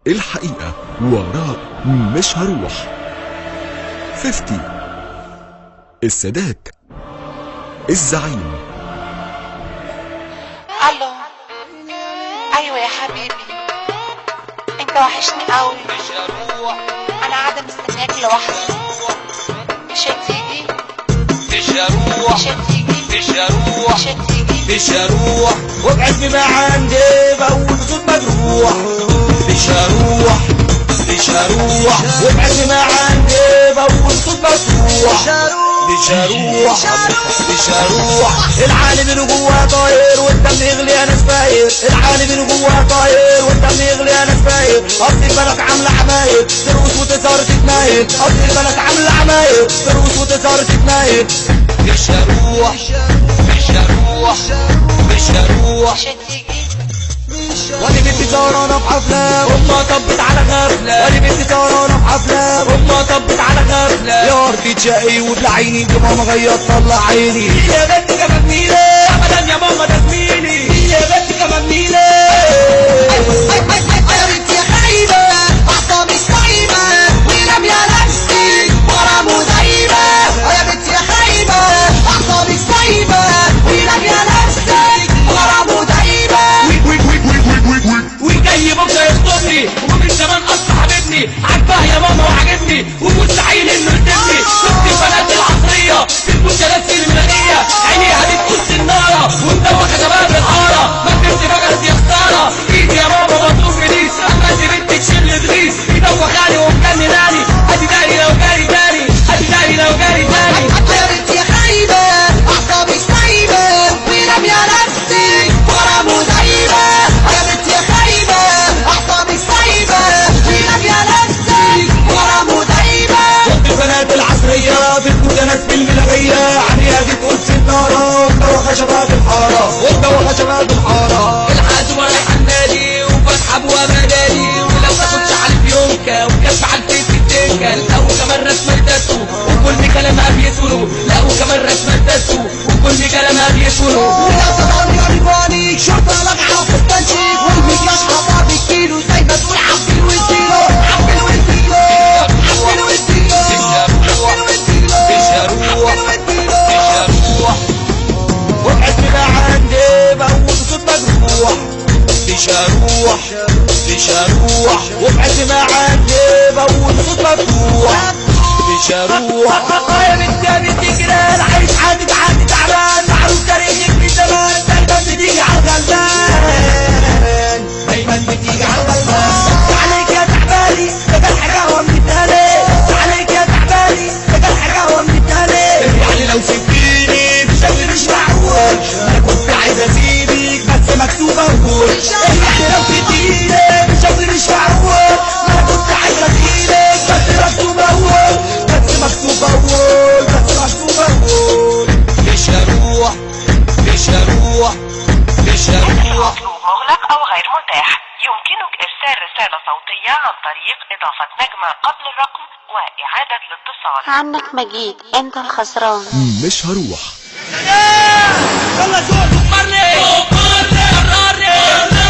الحقيقة وراء مش هروح. 50 السادات الزعيم. الو. ايوه يا حبيبي، انت وحشني قوي. انا قاعده مستنياك لوحدي. مش هتيجي؟ مش هروح، مش هتيجي؟ مش هروح، مش هتيجي؟ مش هروح، وابعد ما عندي بقول صوت مجروح. مش هروح، مش هروح، وابعد ما عندي بقول صوت مجروح. مش هروح، مش هروح. العالم اللي جواه طاير والدم يغلي انا سفاير. العالم اللي جواه طاير والدم يغلي انا سفاير. اصل البلد عامله عماير تروس وتظهر تتناير. اصل البلد عامله عماير تروس وتظهر تتناير. مش هروح، مش هروح، مش هروح. مش هتيجي؟ وادي بنتي سهرانة في حفلة وامها طبت على غفلة. وادي بنتي سهرانة في حفلة وامها طبت على غفلة. يا ارضي تشقي وبلعيني دي ماما غيرت طلع عيني. يا بنتي كمان ميلي ابدا يا ماما ده زميلي. يا بنتي كمان ميلي. يا بنتي يا خايبة أعصابي سايبة ولم يا نفسي ورا مدايبة. يا بنتي يا خايبة أعصابي سايبة ولم يا نفسي ورا مدايبة. وجاي بكره يخطبني ومن زمان اصلا حبيبني. عاجباه يا ماما وعاجبني ومستحيل انه يسيبني. شفت البنات العصريه في المنشلات الملغيه عينيها بتقص الناره ومدوخه شباب الحاره. ما كنت بجد يا خساره ايدي يا ماما مطلوب جديد. اما انت بنت تشيل تغيظ مدوخاني ومجنناني. ادي داري لو جاري تاني، ادي داري لو جاري تاني. يا بنتي يا خايبة أعصابي سايبة ولم يا نفسي ورا مدايبة. يا بنتي يا خايبة أعصابي سايبة ولم يا نفسي ورا مدايبة. شفت البنات العصريه بتكون ناس بالملغيه عينيها بتقص الناره ومدوخه شباب الحاره. ومدوخه شباب الحاره. الحاج رايح النادي وفتح ابواب نادي. ولو تاخدش على الفيونكه وكشف على الفيس التنكه. لقوا كمان رسمه تاتو وكل كلامها بيقولوا. لقوا كمان رسمه تاتو وكل كلامها بيقولوا. ولو تضل يا ريفاني شرطة لقعة في التنشيك والمكياج حطها بالكيلو زي ما تقول عبد الوزيرو. عبد الوزيرو عبد الوزيرو عبد الوزيرو مش هروح، عبد مش الوزيرو. هروح، وابعد ما عندي بقول صوت مجروح. مش هروح، مش هروح، وابعد ما عندي بقول صوت مفتوح. مش هروح. يا بنتي يا بنتي جيران عايش عادي عادي تعبان. معروف تاريخك من زمان دايما بتيجي على الغلبان. دايما بتيجي على الغلبان. عليك يا تعباني بدل حاجة هو من التاني. عليك يا تعباني بدل حاجة هو من التاني. يعني لو سبتيني بشكل مش معقول انا كنت عايز اسيبك بس مكتوب اقول. يعني لو سبتيني بشكل مش معقول انا كنت عايز اسيبك بس مكتوب اقول. بس مكتوب اقول، بس مكتوب اقول. مش هروح، مش هروح، مش هروح. مطلوب مغلق أو غير متاح. يمكنك إرسال رسالة صوتية عن طريق إضافة نجمة قبل الرقم وإعادة الاتصال. عنك مجيد، انت الخسران. مش هروح. يلا زور كبرني كبرني.